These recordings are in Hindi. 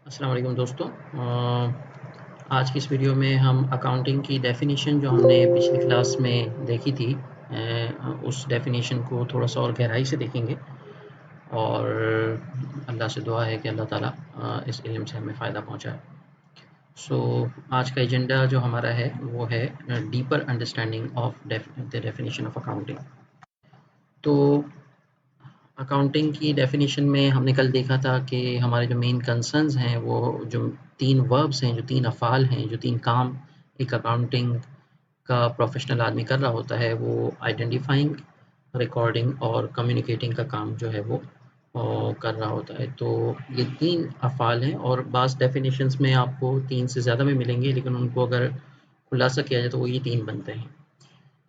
अस्सलाम वालेकुम दोस्तों। आज की इस वीडियो में हम अकाउंटिंग की डेफिनेशन जो हमने पिछली क्लास में देखी थी उस डेफिनेशन को थोड़ा सा और गहराई से देखेंगे और अल्लाह से दुआ है कि अल्लाह ताला इस इल्म से हमें फ़ायदा पहुंचाए। सो आज का एजेंडा जो हमारा है वो है deeper understanding of the definition of accounting. तो अकाउंटिंग की डेफिनेशन में हमने कल देखा था कि हमारे जो मेन कंसर्न्स हैं वो जो 3 वर्ब्स हैं, जो 3 अफ़ाल हैं, जो 3 काम एक अकाउंटिंग का प्रोफ़ेशनल आदमी कर रहा होता है, वो आइडेंटिफ़ाइंग, रिकॉर्डिंग और कम्युनिकेटिंग का काम जो है वो कर रहा होता है। तो ये 3 अफ़ाल हैं और बाज़ डेफिनेशंस में आपको 3 से ज़्यादा भी मिलेंगे, लेकिन उनको अगर खुलासा किया जाए तो वो ये 3 बनते हैं।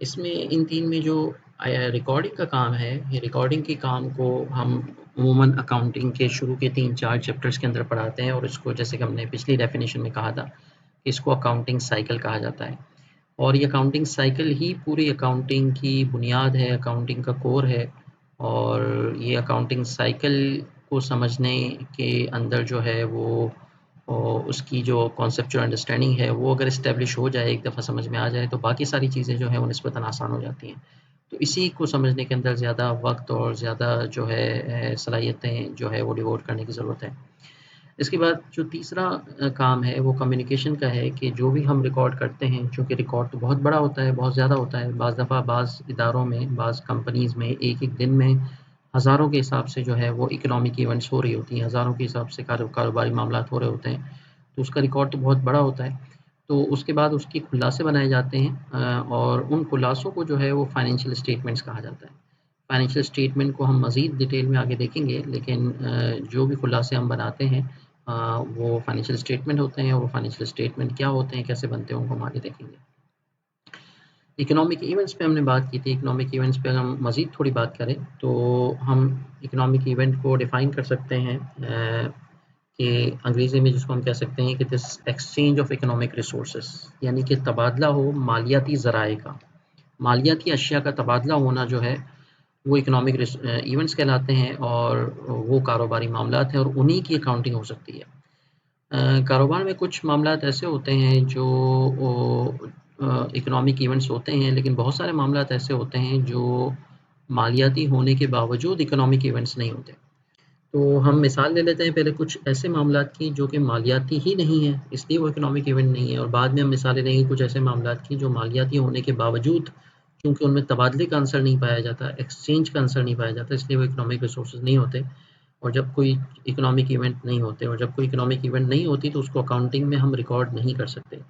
इसमें इन 3 में जो रिकॉर्डिंग का काम है, ये रिकॉर्डिंग के काम को हम अमूमन अकाउंटिंग के शुरू के 3-4 चैप्टर्स के अंदर पढ़ाते हैं और इसको जैसे कि हमने पिछली डेफिनेशन में कहा था, इसको अकाउंटिंग साइकिल कहा जाता है। और ये अकाउंटिंग साइकिल ही पूरी अकाउंटिंग की बुनियाद है, अकाउंटिंग का कोर है और ये अकाउंटिंग साइकिल को समझने के अंदर जो है वो उसकी जो कॉन्सेप्चुअल अंडरस्टैंडिंग है वो अगर इस्टेब्लिश हो जाए, एक दफ़ा समझ में आ जाए तो बाकी सारी चीज़ें जो हैं वो निस्बतन आसान हो जाती हैं। तो इसी को समझने के अंदर ज़्यादा वक़्त और ज़्यादा जो है सलाहियतें जो है वो डिवोट करने की ज़रूरत है। इसके बाद जो तीसरा काम है वो कम्युनिकेशन का है कि जो भी हम रिकॉर्ड करते हैं, चूँकि रिकॉर्ड तो बहुत बड़ा होता है, बहुत ज़्यादा होता है, बाज़ दफ़ा बाज़ इदारों में, बाज़ कंपनीज़ में एक-एक दिन में हज़ारों के हिसाब से जो है वो इकोनॉमिक इवेंट्स हो रही होती हैं, हज़ारों के हिसाब से कारोबारी मामलात हो रहे होते हैं, तो उसका रिकॉर्ड तो बहुत बड़ा होता है। तो उसके बाद उसके खुलासे बनाए जाते हैं और उन खुलासों को जो है वो फाइनेंशियल स्टेटमेंट्स कहा जाता है। फाइनेंशियल स्टेटमेंट को हम मज़ीद डिटेल में आगे देखेंगे, लेकिन जो भी खुलासे हम बनाते हैं वो फाइनेंशियल स्टेटमेंट होते हैं और वो फाइनेंशियल स्टेटमेंट क्या होते हैं, कैसे बनते हैं, उनको हम आगे देखेंगे। इकोनॉमिक इवेंट्स पे हमने बात की थी, इकोनॉमिक इवेंट्स पे अगर हम मज़ीद थोड़ी बात करें, तो हम इकोनॉमिक इवेंट को डिफ़ाइन कर सकते हैं कि अंग्रेज़ी में जिसको हम कह सकते हैं कि this exchange of economic resources, यानी कि तबादला हो मालियाती ज़राए का। मालियाती अशिया का तबादला होना जो है वो इकोनॉमिक इवेंट्स कहलाते हैं और वो कारोबारी मामलात हैं और उन्हीं की अकाउंटिंग हो सकती है। कारोबार में कुछ मामलात ऐसे होते हैं जो इकोनॉमिक इवेंट्स होते हैं, लेकिन बहुत सारे मामलात ऐसे होते हैं जो मालियाती होने के बावजूद इकोनॉमिक इवेंट्स नहीं होते। तो हम मिसाल ले लेते हैं पहले कुछ ऐसे मामलात की जो कि मालियाती ही नहीं है, इसलिए वो इकोनॉमिक इवेंट नहीं है, और बाद में हम मिसालें लेंगे कुछ ऐसे मामलात की जो मालियाती होने के बावजूद, क्योंकि उनमें तबादले का आंसर नहीं पाया जाता, एक्सचेंज का आंसर नहीं पाया जाता, इसलिए वो इकोनॉमिक रिसोर्सेज नहीं होते। और जब कोई इकोनॉमिक इवेंट नहीं होते और जब कोई इकोनॉमिक इवेंट नहीं होती तो उसको अकाउंटिंग में हम रिकॉर्ड नहीं कर सकते।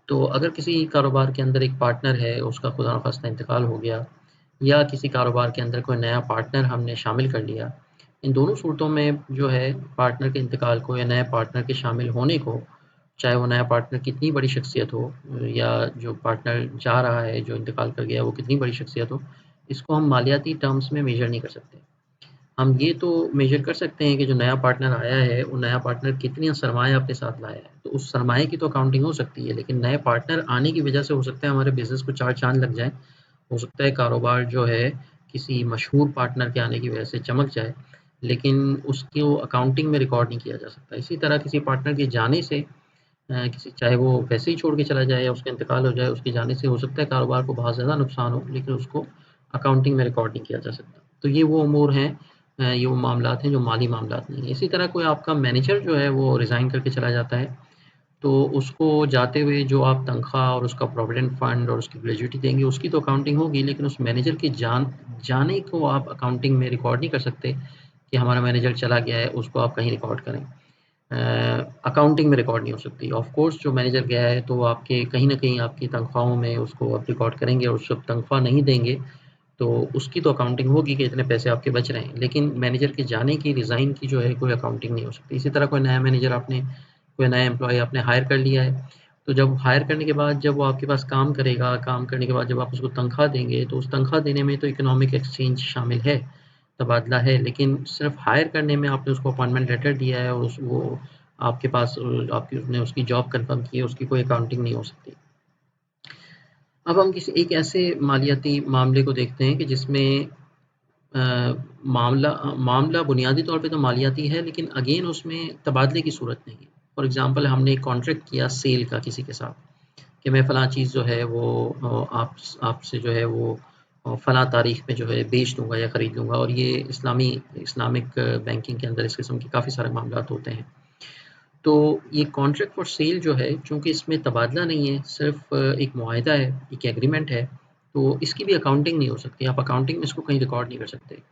तो अगर किसी कारोबार के अंदर एक पार्टनर है, उसका खुदा न खास्ता इंतकाल हो गया, या किसी कारोबार के अंदर कोई नया पार्टनर हमने शामिल कर लिया, इन दोनों सूरतों में जो है पार्टनर के इंतकाल को या नए पार्टनर के शामिल होने को, चाहे वो नया पार्टनर कितनी बड़ी शख्सियत हो या जो पार्टनर जा रहा है, जो इंतकाल कर गया, वो कितनी बड़ी शख्सियत हो, इसको हम मालियाती टर्म्स में मेजर नहीं कर सकते। हम ये तो मेजर कर सकते हैं कि जो नया पार्टनर आया है, वो नया पार्टनर कितना सरमाया अपने साथ लाया है, तो उस सरमाए की तो अकाउंटिंग हो सकती है, लेकिन नए पार्टनर आने की वजह से हो सकता है हमारे बिज़नेस को 4 चाँद लग जाएँ, हो सकता है कारोबार जो है किसी मशहूर पार्टनर के आने की वजह से चमक जाए, लेकिन उसको अकाउंटिंग में रिकॉर्ड नहीं किया जा सकता। इसी तरह किसी पार्टनर के जाने से किसी, चाहे वो वैसे ही छोड़ के चला जाए या उसका इंतकाल हो जाए, उसके जाने से हो सकता है कारोबार को बहुत ज़्यादा नुकसान हो, लेकिन उसको अकाउंटिंग में रिकॉर्ड नहीं किया जा सकता। तो ये वो अमूर हैं, ये वो मामलात हैं जो माली मामलात नहीं हैं। इसी तरह कोई आपका मैनेजर जो है वो रिज़ाइन करके चला जाता है, तो उसको जाते हुए जो आप तनख्वाह और उसका प्रोविडेंट फंड और उसकी ग्रेच्युटी देंगे, उसकी तो अकाउंटिंग होगी, लेकिन उस मैनेजर के जाने को आप अकाउंटिंग में रिकॉर्ड नहीं कर सकते कि हमारा मैनेजर चला गया है, उसको आप कहीं रिकॉर्ड करें। अकाउंटिंग में रिकॉर्ड नहीं हो सकती। ऑफ कोर्स जो मैनेजर गया है तो वो आपके कहीं न कहीं आपकी तनख्वाहों में उसको आप रिकॉर्ड करेंगे, और जब तनख्वाह नहीं देंगे तो उसकी तो अकाउंटिंग होगी कि इतने पैसे आपके बच रहे हैं, लेकिन मैनेजर के जाने की, रिज़ाइन की जो है कोई अकाउंटिंग नहीं हो सकती। इसी तरह कोई नया मैनेजर आपने, कोई नया एम्प्लॉयी आपने हायर कर लिया है, तो जब हायर करने के बाद जब वो आपके पास काम करेगा, काम करने के बाद जब आप उसको तनख्वाह देंगे, तो उस तनख्वाह देने में तो इकोनॉमिक एक्सचेंज शामिल है, तबादला है, लेकिन सिर्फ़ हायर करने में आपने उसको अपॉइंटमेंट लेटर दिया है और उस वो आपके पास आपकी उसने उसकी जॉब कन्फर्म की है, उसकी कोई अकाउंटिंग नहीं हो सकती। अब हम किसी एक ऐसे मालियाती मामले को देखते हैं कि जिसमें मामला बुनियादी तौर पे तो मालियाती है, लेकिन अगेन उसमें तबादले की सूरत नहीं है। फॉर एग्ज़ाम्पल हमने एक कॉन्ट्रैक्ट किया सेल का किसी के साथ कि मैं फ़लाँ चीज़ जो है वो आपसे जो है वो फ़लाँ तारीख़ में जो है बेच दूँगा या ख़रीद लूँगा, और ये इस्लामिक बैंकिंग के अंदर इस किस्म के काफ़ी सारे मामलात होते हैं। तो ये कॉन्ट्रैक्ट फॉर सेल जो है, चूँकि इसमें तबादला नहीं है, सिर्फ़ एक मुआहिदा है, एक एग्रीमेंट है, तो इसकी भी अकाउंटिंग नहीं हो सकती। आप अकाउंटिंग में इसको कहीं रिकॉर्ड नहीं कर सकते।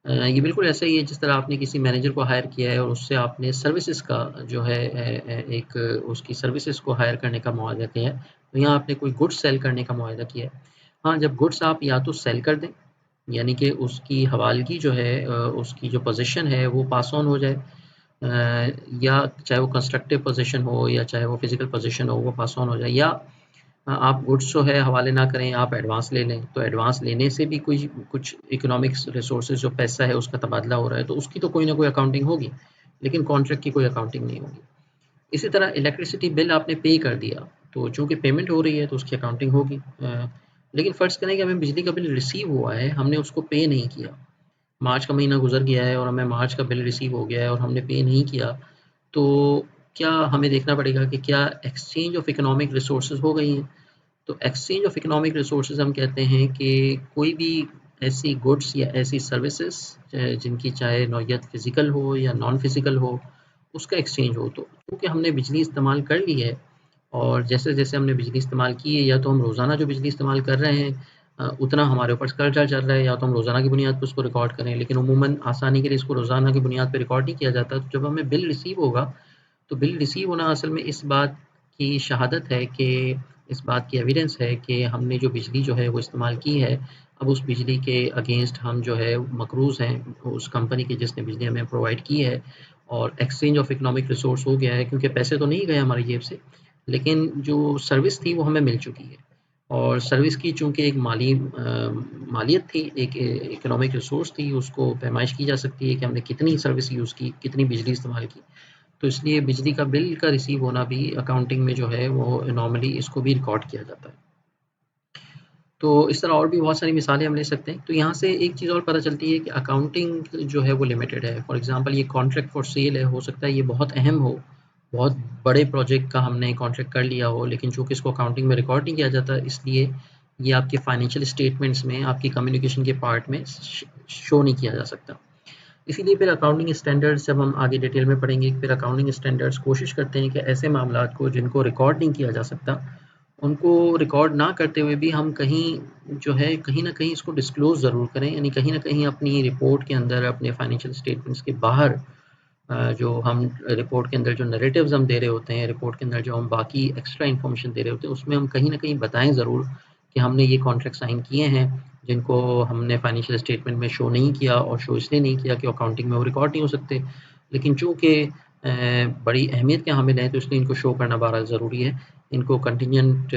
ये बिल्कुल ऐसा ही है जिस तरह आपने किसी मैनेजर को हायर किया है और उससे आपने सर्विसेज़ का जो है एक उसकी सर्विसेज़ को हायर करने का मुआहदा किया है, तो यहाँ आपने कोई गुड्स सेल करने का मुआहदा किया है। हाँ, जब गुड्स आप या तो सेल कर दें, यानी कि उसकी हवालगी जो है उसकी जो पोज़ीशन है वो पास ऑन हो जाए, या चाहे वो कंस्ट्रक्टिव पोज़ीशन हो या चाहे वो फिज़िकल पोज़ीशन हो, वो पास ऑन हो जाए, या आप गुड्स जो है हवाले ना करें, आप एडवांस ले लें। तो एडवांस लेने से भी कुछ कुछ इकोनॉमिक्स रिसोर्सेज जो पैसा है उसका तबादला हो रहा है, तो उसकी तो कोई ना कोई अकाउंटिंग होगी, लेकिन कॉन्ट्रैक्ट की कोई अकाउंटिंग नहीं होगी। इसी तरह इलेक्ट्रिसिटी बिल आपने पे कर दिया, तो चूँकि पेमेंट हो रही है तो उसकी अकाउंटिंग होगी। लेकिन फ़र्ज़ करें कि हमें बिजली का बिल रिसीव हुआ है, हमने उसको पे नहीं किया। मार्च का महीना गुज़र गया है और हमें मार्च का बिल रिसीव हो गया है और हमने पे नहीं किया, तो क्या हमें देखना पड़ेगा कि क्या एक्सचेंज ऑफ इकोनॉमिक रिसोर्सेज हो गई हैं? तो एक्सचेंज ऑफ इकोनॉमिक रिसोर्सेज हम कहते हैं कि कोई भी ऐसी गुड्स या ऐसी सर्विसेज जिनकी चाहे नौयत फ़िज़िकल हो या नॉन फ़िज़िकल हो, उसका एक्सचेंज हो। तो क्योंकि हमने बिजली इस्तेमाल कर ली है, और जैसे-जैसे हमने बिजली इस्तेमाल की है, या तो हम रोज़ाना जो बिजली इस्तेमाल कर रहे हैं उतना हमारे ऊपर कर्जा चल रहा है, या तो हम रोज़ाना की बुनियाद पे उसको रिकॉर्ड करें, लेकिन अमूमन आसानी के लिए इसको रोज़ाना की बुनियाद पे रिकॉर्ड नहीं किया जाता। तो जब हमें बिल रिसीव होगा, तो बिल रिसीव होना असल में इस बात की शहादत है कि इस बात की एविडेंस है कि हमने जो बिजली जो है वो इस्तेमाल की है, अब उस बिजली के अगेंस्ट हम जो है मकरूज़ हैं उस कंपनी के जिसने बिजली हमें प्रोवाइड की है, और एक्सचेंज ऑफ इकोनॉमिक रिसोर्स हो गया है, क्योंकि पैसे तो नहीं गए हमारी जेब से, लेकिन जो सर्विस थी वो हमें मिल चुकी है। और सर्विस की चूँकि एक मालियत थी, एक इकोनॉमिक रिसोर्स थी, उसको पैमाइश की जा सकती है कि हमने कितनी सर्विस यूज़ की, कितनी बिजली इस्तेमाल की। तो इसलिए बिजली का बिल का रिसीव होना भी अकाउंटिंग में जो है वो नॉर्मली इसको भी रिकॉर्ड किया जाता है। तो इस तरह और भी बहुत सारी मिसालें हम ले सकते हैं। तो यहाँ से एक चीज़ और पता चलती है कि अकाउंटिंग जो है वो लिमिटेड है। फॉर एग्ज़ाम्पल ये कॉन्ट्रैक्ट फॉर सेल है, हो सकता है ये बहुत अहम हो, बहुत बड़े प्रोजेक्ट का हमने कॉन्ट्रैक्ट कर लिया हो, लेकिन चूँकि इसको अकाउंटिंग में रिकॉर्ड नहीं किया जाता, इसलिए ये आपके फाइनेंशियल स्टेटमेंट्स में, आपकी कम्युनिकेशन के पार्ट में शो नहीं किया जा सकता। इसीलिए फिर अकाउंटिंग स्टैंडर्ड्स जब हम आगे डिटेल में पढ़ेंगे, फिर अकाउंटिंग स्टैंडर्ड्स कोशिश करते हैं कि ऐसे मामलात को जिनको रिकॉर्ड नहीं किया जा सकता, उनको रिकॉर्ड ना करते हुए भी हम कहीं जो है कहीं न कहीं इसको डिस्क्लोज़ ज़रूर करें, यानी कहीं न कहीं अपनी रिपोर्ट के अंदर, अपने फाइनेंशियल स्टेटमेंट्स के बाहर जो हम रिपोर्ट के अंदर जो नैरेटिव्स हम दे रहे होते हैं, रिपोर्ट के अंदर जो हम बाकी एक्स्ट्रा इन्फॉर्मेशन दे रहे होते हैं, उसमें हम कहीं न कहीं बताएँ ज़रूर कि हमने ये कॉन्ट्रैक्ट साइन किए हैं, जिनको हमने फाइनेंशियल स्टेटमेंट में शो नहीं किया, और शो इसलिए नहीं किया कि अकाउंटिंग में वो रिकॉर्ड नहीं हो सकते। लेकिन चूँकि बड़ी अहमियत के हामिल हैं, तो इसलिए इनको शो करना बहरहाल ज़रूरी है। इनको कंटिजेंट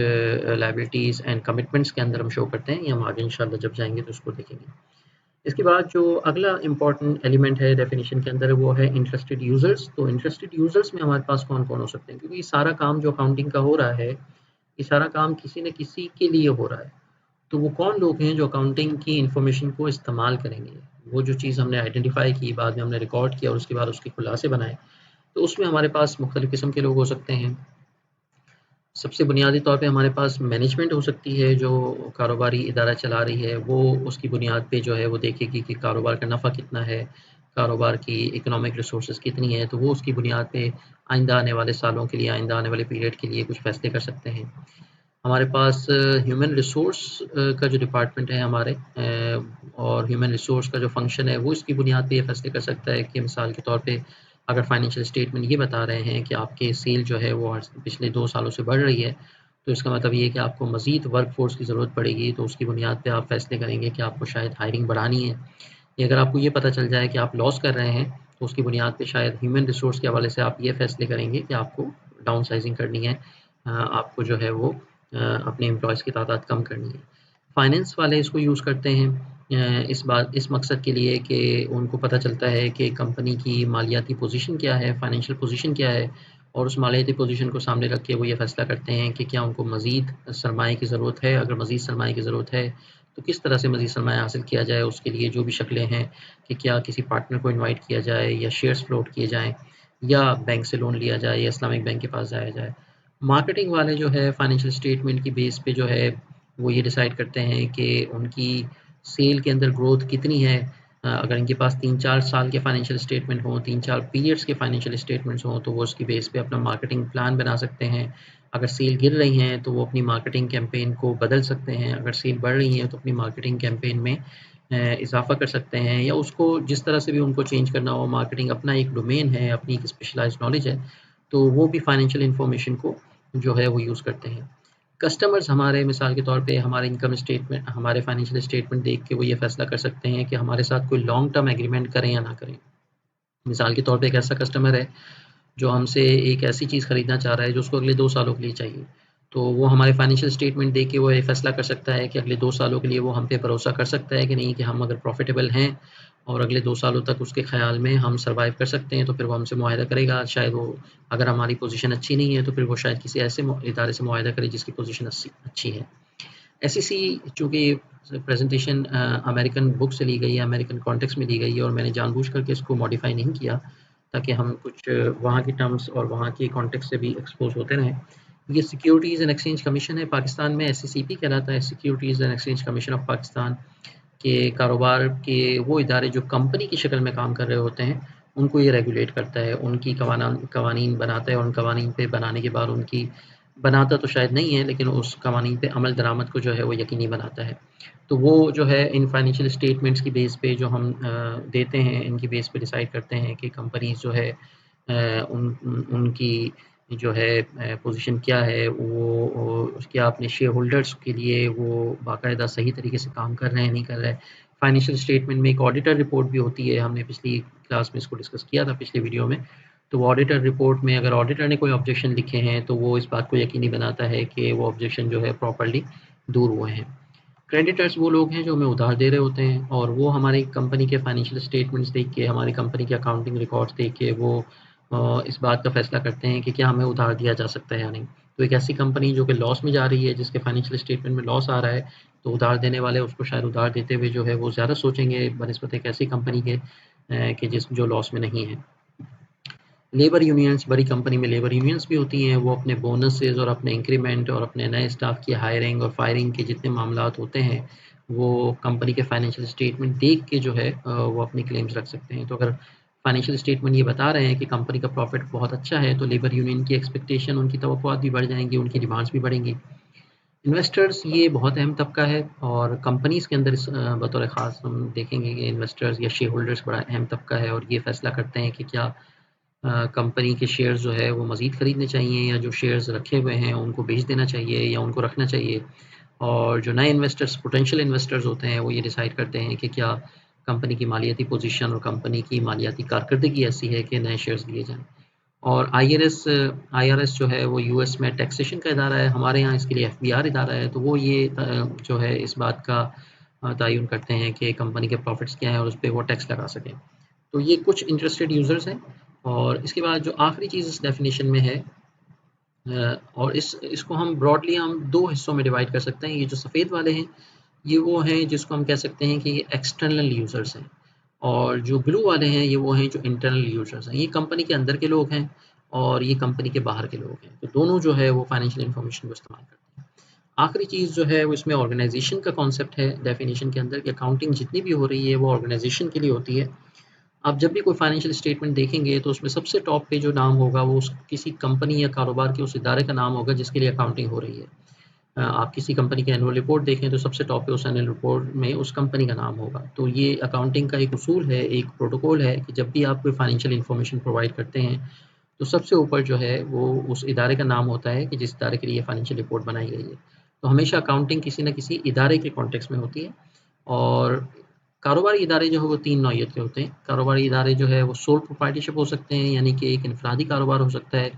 लायबिलिटीज़ एंड कमिटमेंट्स के अंदर हम शो करते हैं, ये हम आगे इंशाल्लाह जब जाएँगे तो उसको देखेंगे। इसके बाद जो अगला इम्पोर्टेंट एलिमेंट है डेफिनिशन के अंदर, वो है इंटरेस्टेड यूज़र्स। तो इंटरेस्टेड यूज़र्स में हमारे पास कौन-कौन हो सकते हैं? क्योंकि ये सारा काम जो अकाउंटिंग का हो रहा है, ये सारा काम किसी न किसी के लिए हो रहा है। तो वो कौन लोग हैं जो अकाउंटिंग की इन्फॉर्मेशन को इस्तेमाल करेंगे? वो जो चीज़ हमने आइडेंटिफ़ाई की, बाद में हमने रिकॉर्ड किया और उसके बाद उसके खुलासे बनाए, तो उसमें हमारे पास मुख्तलिफ़ किस्म के लोग हो सकते हैं। सबसे बुनियादी तौर पे हमारे पास मैनेजमेंट हो सकती है, जो कारोबारी इदारा चला रही है, वो उसकी बुनियाद पे जो है वो देखेगी कि कारोबार का नफ़ा कितना है, कारोबार की इकोनॉमिक रिसोर्सेज़ कितनी है, तो वो उसकी बुनियाद पे आइंदा आने वाले सालों के लिए, आइंदा आने वाले पीरियड के लिए कुछ फ़ैसले कर सकते हैं। हमारे पास ह्यूमन रिसोर्स का जो डिपार्टमेंट है हमारे, और ह्यूमन रिसोर्स का जो फंक्शन है, वो इसकी बुनियाद पे ये फ़ैसले कर सकता है कि मिसाल के तौर पे अगर फाइनेंशियल स्टेटमेंट ये बता रहे हैं कि आपके सेल जो है वो पिछले 2 सालों से बढ़ रही है, तो इसका मतलब ये है कि आपको मज़ीद वर्क फ़ोर्स की ज़रूरत पड़ेगी, तो उसकी बुनियाद पे आप फ़ैसले करेंगे कि आपको शायद हायरिंग बढ़ानी है। या अगर आपको ये पता चल जाए कि आप लॉस कर रहे हैं, तो उसकी बुनियाद पे शायद ह्यूमन रिसोर्स के हवाले से आप ये फ़ैसले करेंगे कि आपको डाउन साइज़िंग करनी है, आपको जो है वो अपने एम्प्लॉइज़ की तादाद कम करनी है। फाइनेंस वाले इसको यूज़ करते हैं इस मकसद के लिए कि उनको पता चलता है कि कंपनी की मालियाती पोज़ीशन क्या है, फाइनेंशियल पोज़ीशन क्या है, और उस मालियाती पोज़ीशन को सामने रख के वो ये फ़ैसला करते हैं कि क्या उनको मज़ीद सरमाए की ज़रूरत है। अगर मज़ीद सरमाए की ज़रूरत है, तो किस तरह से मज़ीद सरमाया हासिल किया जाए, उसके लिए जो भी शक्लें हैं कि क्या किसी पार्टनर को इनवाइट किया जाए या शेयर्स फ्लोट किए जाएँ या बैंक से लोन लिया जाए या इस्लामिक बैंक के पास जाया जाए। मार्केटिंग वाले जो है फाइनेंशियल स्टेटमेंट की बेस पे जो है वो ये डिसाइड करते हैं कि उनकी सेल के अंदर ग्रोथ कितनी है। अगर इनके पास 3-4 साल के फाइनेंशियल स्टेटमेंट हों, 3-4 पीरियड्स के फाइनेंशियल स्टेटमेंट्स हों, तो वो उसकी बेस पे अपना मार्केटिंग प्लान बना सकते हैं। अगर सेल गिर रही हैं तो वो अपनी मार्केटिंग कैंपेन को बदल सकते हैं, अगर सेल बढ़ रही है तो अपनी मार्केटिंग कैंपेन में इजाफा कर सकते हैं या उसको जिस तरह से भी उनको चेंज करना हो। मार्केटिंग अपना एक डोमेन है, अपनी एक स्पेशलाइज्ड नॉलेज है, तो वो भी फाइनेंशियल इंफॉर्मेशन को जो है वो यूज़ करते हैं। कस्टमर्स हमारे मिसाल के तौर पे हमारे इनकम स्टेटमेंट, हमारे फाइनेंशियल स्टेटमेंट देख के वो ये फैसला कर सकते हैं कि हमारे साथ कोई लॉन्ग टर्म एग्रीमेंट करें या ना करें। मिसाल के तौर पे एक ऐसा कस्टमर है जो हमसे एक ऐसी चीज़ खरीदना चाह रहा है जो उसको अगले 2 सालों के लिए चाहिए। तो वो हमारे फाइनेंशियल स्टेटमेंट देख के वो ये फैसला कर सकता है कि अगले 2 सालों के लिए वो हम पे भरोसा कर सकता है कि नहीं, कि हम अगर प्रॉफ़िटेबल हैं और अगले 2 सालों तक उसके ख़्याल में हम सर्वाइव कर सकते हैं, तो फिर वो हमसे मुआहदा करेगा। शायद वो, अगर हमारी पोज़ीशन अच्छी नहीं है, तो फिर वो शायद किसी ऐसे इदारे से मुआहदा करे जिसकी पोज़ीशन अच्छी है। एसईसी चूँकि प्रेज़ेंटेशन अमेरिकन बुक से ली गई है, अमेरिकन कॉन्टेक्स्ट में ली गई है और मैंने जानबूझ करके इसको मॉडिफ़ाई नहीं किया, ताकि हम कुछ वहाँ की टर्म्स और वहाँ के कॉन्टेक्स्ट से भी एक्सपोज़ होते रहें। ये सिक्योरिटीज़ एंड एक्सचेंज कमीशन है पाकिस्तान में, एससीसीपी कहलाता है, securities and exchange commission of Pakistan. के कारोबार के वो इदारे जो कंपनी की शक्ल में काम कर रहे होते हैं, उनको ये रेगुलेट करता है, उनकी कवानीन बनाता है और उन कवानीन पे बनाने के बाद उनकी, बनाता तो शायद नहीं है, लेकिन उस कवानीन पे अमल दरामद को जो है वो यकीनी बनाता है। तो वो जो है इन फाइनेंशियल स्टेटमेंट्स की बेस पे जो हम देते हैं, इनकी बेस पे डिसाइड करते हैं कि कंपनीज़ जो है उनकी जो है पोजीशन क्या है, वो क्या अपने शेयर होल्डर्स के लिए वो बाकायदा सही तरीके से काम कर रहे हैं, नहीं कर रहे हैं। फाइनेंशियल स्टेटमेंट में एक ऑडिटर रिपोर्ट भी होती है, हमने पिछली क्लास में इसको डिस्कस किया था, पिछले वीडियो में। तो वो ऑडिटर रिपोर्ट में अगर ऑडिटर ने कोई ऑब्जेक्शन लिखे हैं, तो वो इस बात को यकीनी बनाता है कि वो ऑब्जेक्शन जो है प्रॉपर्ली दूर हुए हैं। क्रेडिटर्स वो लोग हैं जो हमें उधार दे रहे होते हैं और वो हमारी कंपनी के फाइनेंशियल स्टेटमेंट्स देख के, हमारी कंपनी के अकाउंटिंग रिकॉर्ड्स देख के वो इस बात का फैसला करते हैं कि क्या हमें उधार दिया जा सकता है या नहीं। तो एक ऐसी कंपनी जो कि लॉस में जा रही है, जिसके फाइनेंशियल स्टेटमेंट में लॉस आ रहा है, तो उधार देने वाले उसको शायद उधार देते हुए जो है वो ज़्यादा सोचेंगे बनिस्बत एक ऐसी कंपनी के कि जो लॉस में नहीं है। लेबर यूनियंस, बड़ी कंपनी में लेबर यूनियंस भी होती हैं, वो अपने बोनसेस और अपने इंक्रीमेंट और अपने नए स्टाफ की हायरिंग और फायरिंग के जितने मामलात होते हैं, वो कंपनी के फाइनेंशियल स्टेटमेंट देख के जो है वो अपनी क्लेम्स रख सकते हैं। तो अगर फाइनेंशियल स्टेटमेंट ये बता रहे हैं कि कंपनी का प्रॉफिट बहुत अच्छा है, तो लेबर यूनियन की एक्सपेक्टेशन, उनकी तवक्कुआत भी बढ़ जाएंगी, उनकी डिमांड्स भी बढ़ेंगी। इन्वेस्टर्स ये बहुत अहम तबका है और कंपनीज़ के अंदर बतौर ख़ास हम देखेंगे कि इन्वेस्टर्स या शेयर होल्डर्स बड़ा अहम तबका है और ये फैसला करते हैं कि क्या कंपनी के शेयर्स जो है वो मज़ीद खरीदने चाहिए या जो शेयर्स रखे हुए हैं उनको बेच देना चाहिए या उनको रखना चाहिए। और जो नए इन्वेस्टर्स, पोटेंशियल इन्वेस्टर्स होते हैं, वो ये डिसाइड करते हैं कि क्या कंपनी की मालियाती पोजीशन और कंपनी की मालियाती कारकर्दगी ऐसी है कि नए शेयर्स लिए जाएँ। और आईआरएस जो है वो यूएस में टैक्सेशन का इदारा है, हमारे यहाँ इसके लिए एफबीआर इदारा है, तो वो ये जो है इस बात का तयन करते हैं कि कंपनी के प्रॉफिट्स क्या हैं और उस पे वो टैक्स लगा सकें। तो ये कुछ इंटरेस्टेड यूज़र्स हैं। और इसके बाद जो आखिरी चीज़ इस डेफिनेशन में है, और इसको हम ब्रॉडली हम 2 हिस्सों में डिवाइड कर सकते हैं। ये जो सफ़ेद वाले हैं, ये वो हैं जिसको हम कह सकते हैं कि ये एक्सटर्नल यूज़र्स हैं और जो ब्लू वाले हैं, ये वो हैं जो इंटरनल यूज़र्स हैं। ये कंपनी के अंदर के लोग हैं और ये कंपनी के बाहर के लोग हैं। तो दोनों जो है वो फाइनेंशियल इन्फॉर्मेशन को इस्तेमाल करते हैं। आखिरी चीज़ जो है वो इसमें ऑर्गेनाइज़ेशन का कॉन्सेप्ट है डेफिनेशन के अंदर, कि अकाउंटिंग जितनी भी हो रही है वो ऑर्गेनाइज़ेशन के लिए होती है। आप जब भी कोई फाइनेंशियल स्टेटमेंट देखेंगे तो उसमें सबसे टॉप पे जो नाम होगा वो उस किसी कंपनी या कारोबार के उस इदारे का नाम होगा जिसके लिए अकाउंटिंग हो रही है। आप किसी कंपनी की एनुअल रिपोर्ट देखें तो सबसे टॉप पे उस एनुअल रिपोर्ट में उस कंपनी का नाम होगा। तो ये अकाउंटिंग का एक उसूल है, एक प्रोटोकॉल है कि जब भी आप कोई फाइनेंशियल इन्फॉर्मेशन प्रोवाइड करते हैं, तो सबसे ऊपर जो है वो उस इदारे का नाम होता है कि जिस इदारे के लिए फाइनेंशियल रिपोर्ट बनाई गई है। तो हमेशा अकाउंटिंग किसी न किसी इदारे के कॉन्टेक्स्ट में होती है। और कारोबारी इदारे जो है वो 3 नौइयत के होते हैं। कारोबारी इदारे जो है वो सोल प्रोप्राइटरशिप हो सकते हैं, यानी कि एक इनफरादी कारोबार हो सकता है,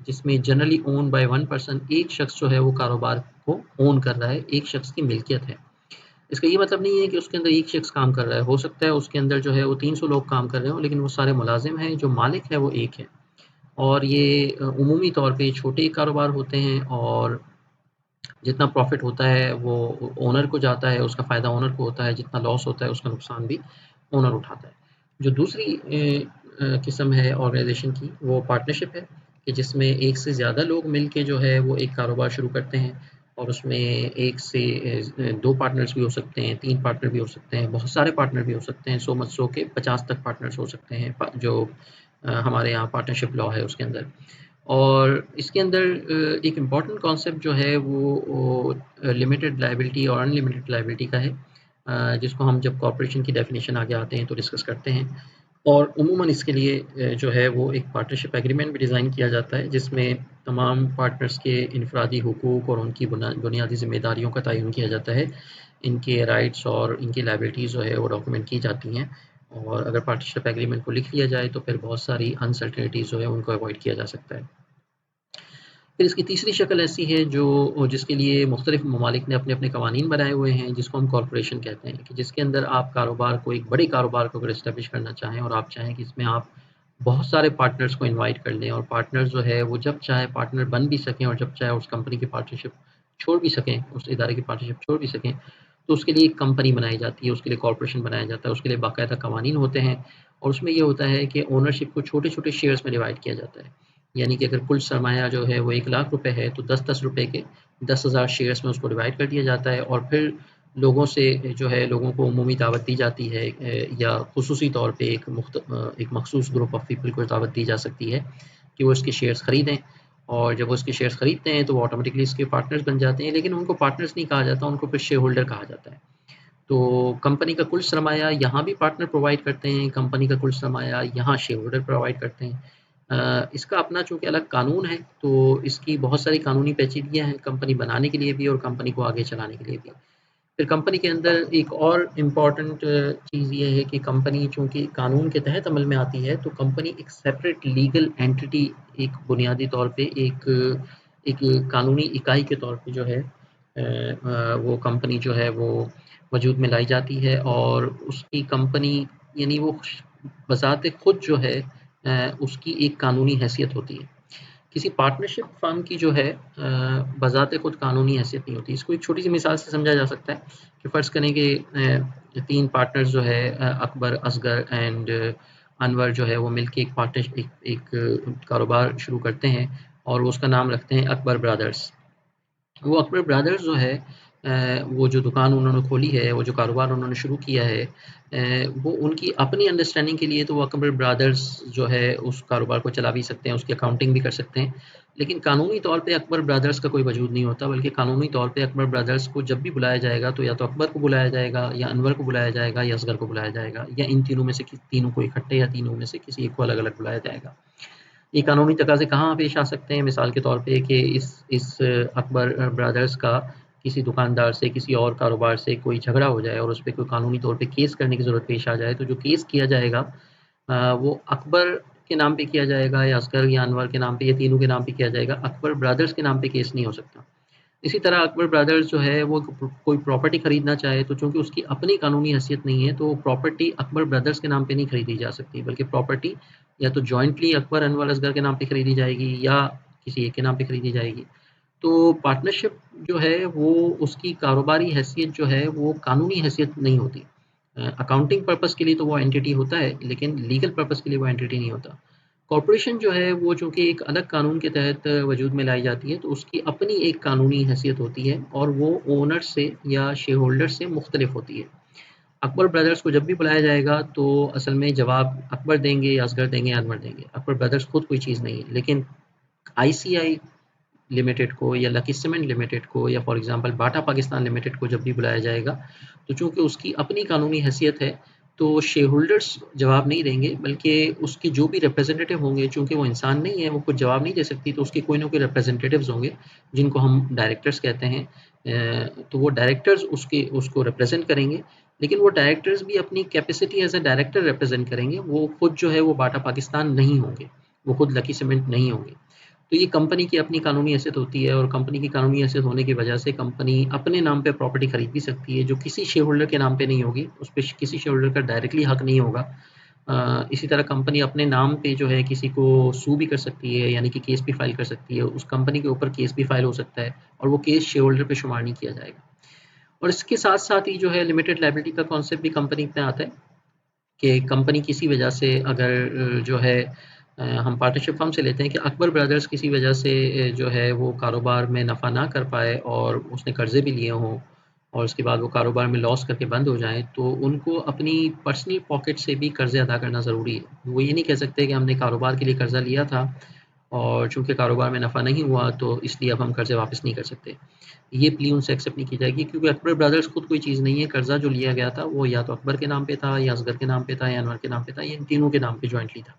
जिसमें generally own by one person, एक शख्स जो है वो कारोबार को ओन कर रहा है, एक शख्स की मिल्कियत है। इसका ये मतलब नहीं है कि उसके अंदर एक शख्स काम कर रहा है, हो सकता है उसके अंदर जो है वो 300 लोग काम कर रहे हों, लेकिन वो सारे मुलाज़िम हैं, जो मालिक है वो एक है। और ये उमूमी तौर पे छोटे कारोबार होते हैं और जितना प्रॉफिट होता है वो ओनर को जाता है, उसका फ़ायदा ओनर को होता है, जितना लॉस होता है उसका नुकसान भी ओनर उठाता है। जो दूसरी किस्म है ऑर्गेनाइजेशन की, वो पार्टनरशिप है कि जिसमें एक से ज़्यादा लोग मिल के जो है वो एक कारोबार शुरू करते हैं, और उसमें एक से दो पार्टनर्स भी हो सकते हैं, तीन पार्टनर भी हो सकते हैं, बहुत सारे पार्टनर भी हो सकते हैं, सो मच सो के 50 तक पार्टनर्स हो सकते हैं, जो हमारे यहाँ पार्टनरशिप लॉ है उसके अंदर। और इसके अंदर एक इम्पॉर्टेंट कॉन्सेप्ट जो है वो लिमिटेड लायबिलिटी और अनलिमिटेड लायबिलिटी का है, जिसको हम जब कॉर्पोरेशन की डेफिनेशन आगे आते हैं तो डिस्कस करते हैं। और उमूमन इसके लिए जो है वो एक पार्टनरशिप एग्रीमेंट भी डिज़ाइन किया जाता है, जिसमें तमाम पार्टनर्स के इनफरादी हुकूक और उनकी बुनियादी ज़िम्मेदारियों का तयन किया जाता है। इनके राइट्स और इनकी लायबिलिटीज़ जो है वो डॉक्यूमेंट की जाती हैं, और अगर पार्टनरशिप एग्रीमेंट को लिख लिया जाए तो फिर बहुत सारी अनसर्टेनिटीज़ जो है उनको अवॉइड किया जा सकता है। फिर इसकी तीसरी शक्ल ऐसी है जो जिसके लिए मुख्तलिफ ममालिक ने अपने अपने कवानीन बनाए हुए हैं, जिसको हम कॉरपोरेशन कहते हैं, कि जिसके अंदर आप कारोबार को, एक बड़े कारोबार को अगर इस्टेब्लिश करना चाहें और आप चाहें कि इसमें आप बहुत सारे पार्टनर्स को इनवाइट कर लें, और पार्टनर्स जो है वो जब चाहे पार्टनर बन भी सकें और जब चाहे उस कंपनी की पार्टनरशिप छोड़ भी सकें, उस इदारे की पार्टनरशिप छोड़ भी सकें, तो उसके लिए एक कंपनी बनाई जाती है, उसके लिए कॉरपोरेशन बनाया जाता है, उसके लिए बाकायदा कवानीन होते हैं। और उसमें ये होता है कि ओनरशिप को छोटे छोटे शेयर्स में डिवाइड किया जाता है, यानी कि अगर कुल सरमाया जो है वो 1 लाख रुपए है तो 10-10 रुपए के 10,000 शेयर्स में उसको डिवाइड कर दिया जाता है, और फिर लोगों से जो है लोगों को उमूमी दावत दी जाती है, या खुसूसी तौर पे एक मखसूस ग्रुप ऑफ पीपल को दावत दी जा सकती है कि वो इसके शेयर्स खरीदें। और जब वो इसके शेयर्स खरीदते हैं तो वो ऑटोमेटिकली इसके पार्टनर्स बन जाते हैं, लेकिन उनको पार्टनर्स नहीं कहा जाता, उनको फिर शेयर होल्डर कहा जाता है। तो कंपनी का कुल सरमाया यहाँ भी पार्टनर प्रोवाइड करते हैं, कंपनी का कुल सरमाया यहाँ शेयर होल्डर प्रोवाइड करते हैं। इसका अपना चूँकि अलग कानून है, तो इसकी बहुत सारी कानूनी पेचीदगियाँ हैं, कंपनी बनाने के लिए भी और कंपनी को आगे चलाने के लिए भी। फिर कंपनी के अंदर एक और इम्पॉर्टेंट चीज़ ये है कि कंपनी चूँकि कानून के तहत अमल में आती है, तो कंपनी एक सेपरेट लीगल एंटिटी, एक बुनियादी तौर पे एक कानूनी इकाई के तौर पे जो है वो कंपनी जो है वो वजूद में लाई जाती है, और उसकी कंपनी यानी वो बज़ाते खुद जो है उसकी एक कानूनी हैसियत होती है। किसी पार्टनरशिप फर्म की जो है बज़ाते खुद कानूनी हैसियत नहीं होती। इसको एक छोटी-सी मिसाल से समझा जा सकता है कि फ़र्ज़ करें कि 3 पार्टनर्स जो है अकबर, असगर एंड अनवर जो है वो मिलके एक पार्टनरशिप एक एक कारोबार शुरू करते हैं, और वो उसका नाम रखते हैं अकबर ब्रदर्स। वो अकबर ब्रदर्स जो है वो जो दुकान उन्होंने खोली है, वो जो कारोबार उन्होंने शुरू किया है, वो उनकी अपनी अंडरस्टैंडिंग के लिए तो वो अकबर ब्रदर्स जो है उस कारोबार को चला भी सकते हैं, उसकी अकाउंटिंग भी कर सकते हैं। लेकिन कानूनी तौर पे अकबर ब्रदर्स का कोई वजूद नहीं होता, बल्कि कानूनी तौर पे अकबर ब्रदर्स को जब भी बुलाया जाएगा तो या तो अकबर को बुलाया जाएगा, या अनवर को बुलाया जाएगा, या असगर को बुलाया जाएगा, या इन तीनों में से तीनों को इकट्ठे या तीनों में से किसी एक को अलग-अलग बुलाया जाएगा। ये कानूनी तकाज़े कहाँ पेश आ सकते हैं? मिसाल के तौर पे कि इस अकबर ब्रदर्स का किसी दुकानदार से, किसी और कारोबार से कोई झगड़ा हो जाए और उस पे कोई कानूनी तौर पे केस करने की ज़रूरत पेश आ जाए, तो जो केस किया जाएगा वो अकबर के नाम पे किया जाएगा, या असगर या अनवर के नाम पे, या तीनों के नाम पे किया जाएगा। अकबर ब्रदर्स के नाम पे केस नहीं हो सकता। इसी तरह अकबर ब्रदर्स जो है वो कोई प्रॉपर्टी खरीदना चाहे, तो चूँकि उसकी अपनी कानूनी हैसियत नहीं है, तो प्रॉपर्टी अकबर ब्रदर्स के नाम पे नहीं खरीदी जा सकती, बल्कि प्रॉपर्टी या तो जॉइंटली अकबर अनवर असगर के नाम पे खरीदी जाएगी, या किसी एक के नाम पे खरीदी जाएगी। तो पार्टनरशिप जो है वो उसकी कारोबारी हैसियत जो है वो कानूनी हैसियत नहीं होती। अकाउंटिंग पर्पज़ के लिए तो वो एंटिटी होता है, लेकिन लीगल पर्पज़ के लिए वो एंटिटी नहीं होता। कॉर्पोरेशन जो है वो चूँकि एक अलग कानून के तहत वजूद में लाई जाती है, तो उसकी अपनी एक कानूनी हैसियत होती है, और वो ओनर से या शेयर होल्डर से मुख्तलिफ होती है। अकबर ब्रदर्स को जब भी बुलाया जाएगा तो असल में जवाब अकबर देंगे, या असगर देंगे, या अनवर देंगे। अकबर ब्रदर्स खुद कोई चीज़ नहीं है, लेकिन आईसीआई लिमिटेड को, या लकी सीमेंट लिमिटेड को, या for example Bata Pakistan limited को जब भी बुलाया जाएगा, तो चूँकि उसकी अपनी कानूनी हैसियत है, तो शेयर होल्डर्स जवाब नहीं देंगे, बल्कि उसके जो भी रिप्रेजेंटेटिव होंगे, चूँकि वो इंसान नहीं है, वो कुछ जवाब नहीं दे सकती, तो उसके कोई ना कोई रिप्रेजेंटेटिव्स होंगे, जिनको हम डायरेक्टर्स कहते हैं। तो वो डायरेक्टर्स उसको रिप्रेजेंट करेंगे, लेकिन वो डायरेक्टर्स भी अपनी capacity as a director represent करेंगे। वो खुद जो है वो बाटा पाकिस्तान नहीं होंगे, वो खुद लकी सीमेंट नहीं होंगे। तो ये कंपनी की अपनी कानूनी हैसियत होती है, और कंपनी की कानूनी हैसियत होने की वजह से कंपनी अपने नाम पे प्रॉपर्टी खरीद भी सकती है, जो किसी शेयर होल्डर के नाम पे नहीं होगी, उस पे किसी शेयर होल्डर का डायरेक्टली हक नहीं होगा। इसी तरह कंपनी अपने नाम पे जो है किसी को सू भी कर सकती है, यानी कि केस भी फाइल कर सकती है, उस कंपनी के ऊपर केस भी फाइल हो सकता है और वो केस शेयर होल्डर पे शुमार नहीं किया जाएगा। और इसके साथ साथ ही जो है लिमिटेड लायबिलिटी का कॉन्सेप्ट भी कंपनी में आता है कि कंपनी किसी वजह से अगर जो है हम पार्टनरशिप फर्म से लेते हैं कि अकबर ब्रदर्स किसी वजह से जो है वो कारोबार में नफ़ा ना कर पाए और उसने कर्ज़े भी लिए हों और उसके बाद वो कारोबार में लॉस करके बंद हो जाएँ, तो उनको अपनी पर्सनल पॉकेट से भी कर्ज़े अदा करना ज़रूरी है। वो ये नहीं कह सकते कि हमने कारोबार के लिए कर्ज़ा लिया था और चूँकि कारोबार में नफ़ा नहीं हुआ तो इसलिए अब हम कर्ज़े वापस नहीं कर सकते। ये प्ली उनसे एक्सेप्ट नहीं की जाएगी क्योंकि अकबर ब्रदर्स खुद कोई चीज़ नहीं है। कर्ज़ा जो लिया गया था वो या तो अकबर के नाम पे था या असगर के नाम पे था या अनवर के नाम पे था, या इन तीनों के नाम पे जॉइंटली था।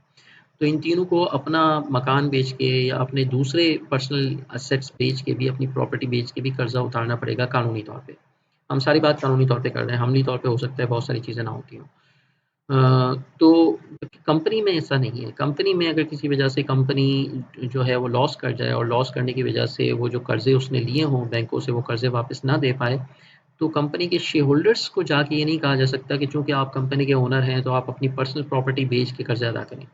तो इन तीनों को अपना मकान बेच के या अपने दूसरे पर्सनल असेट्स बेच के भी, अपनी प्रॉपर्टी बेच के भी कर्ज़ा उतारना पड़ेगा कानूनी तौर पे। हम सारी बात कानूनी तौर पे कर रहे हैं, अमली तौर पे हो सकता है बहुत सारी चीज़ें ना होती हों। तो कंपनी में ऐसा नहीं है। कंपनी में अगर किसी वजह से कंपनी जो है वो लॉस कर जाए और लॉस करने की वजह से वो जो कर्ज़े उसने लिए हों बैंकों से, वो कर्ज़े वापस ना दे पाए, तो कंपनी के शेयर होल्डर्स को जाके ये नहीं कहा जा सकता कि चूँकि आप कंपनी के ओनर हैं तो आप अपनी पर्सनल प्रॉपर्टी बेच के कर्ज़ा अदा करें।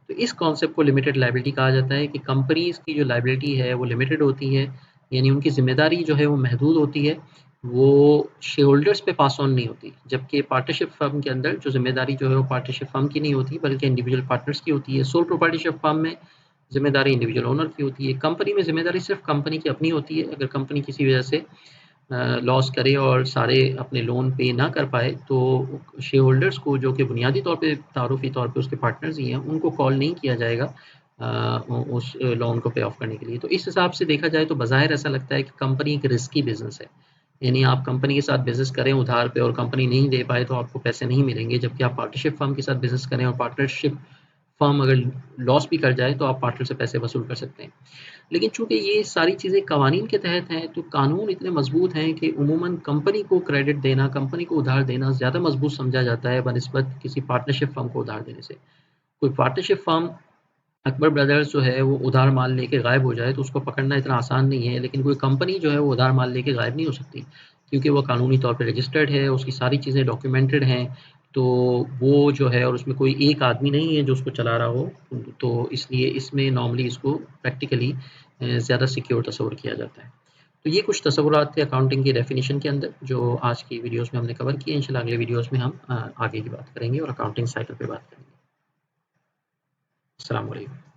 तो इस कॉन्सेप्ट को लिमिटेड लायबिलिटी कहा जाता है कि कंपनीज़ की जो लायबिलिटी है वो लिमिटेड होती है, यानी उनकी ज़िम्मेदारी जो है वो महदूद होती है, वो शेयर होल्डर्स पे पास ऑन नहीं होती। जबकि पार्टनरशिप फर्म के अंदर जो ज़िम्मेदारी जो है वो पार्टनरशिप फर्म की नहीं होती बल्कि इंडिविजुअल पार्टनर्स की होती है। सोल प्रोप्राइटरशिप फर्म में ज़िम्मेदारी इंडिविजुअल ओनर की होती है। कंपनी में ज़िम्मेदारी सिर्फ़ कंपनी की अपनी होती है। अगर कंपनी किसी वजह से लॉस करे और सारे अपने लोन पे ना कर पाए, तो शेयर होल्डर्स को, जो कि बुनियादी तौर पे तारुफ़ी तौर पे उसके पार्टनर्स ही हैं, उनको कॉल नहीं किया जाएगा उस लोन को पे ऑफ करने के लिए। तो इस हिसाब से देखा जाए तो बज़ाहिर ऐसा लगता है कि कंपनी एक रिस्की बिज़नेस है। यानी आप कंपनी के साथ बिज़नेस करें उधार पे और कंपनी नहीं दे पाए तो आपको पैसे नहीं मिलेंगे, जबकि आप पार्टनरशिप फर्म के साथ बिज़नेस करें और पार्टनरशिप फर्म अगर लॉस भी कर जाए तो आप पार्टनर से पैसे वसूल कर सकते हैं। लेकिन चूँकि ये सारी चीज़ें कवानीन के तहत हैं, तो कानून इतने मज़बूत हैं कि उमूमन कंपनी को क्रेडिट देना, कंपनी को उधार देना ज़्यादा मज़बूत समझा जाता है बनिस्बत किसी पार्टनरशिप फ़र्म को उधार देने से। कोई पार्टनरशिप फ़र्म, अकबर ब्रदर्स जो है वो उधार माल लेके गायब हो जाए तो उसको पकड़ना इतना आसान नहीं है, लेकिन कोई कंपनी जो है वो उधार माल लेके गायब नहीं हो सकती, क्योंकि वो कानूनी तौर पे रजिस्टर्ड है, उसकी सारी चीज़ें डॉक्यूमेंटेड हैं। तो वो जो है, और उसमें कोई एक आदमी नहीं है जो उसको चला रहा हो, तो इसलिए इसमें नॉर्मली इसको प्रैक्टिकली ज़्यादा सिक्योर तस्वुर किया जाता है। तो ये कुछ तस्वुरात थे अकाउंटिंग की डेफिनेशन के अंदर, जो आज की वीडियोज़ में हमने कवर किए। इंशाल्लाह अगले वीडियोज़ में हम आगे की बात करेंगे और अकाउंटिंग साइकिल पे बात करेंगे। अस्सलाम वालेकुम।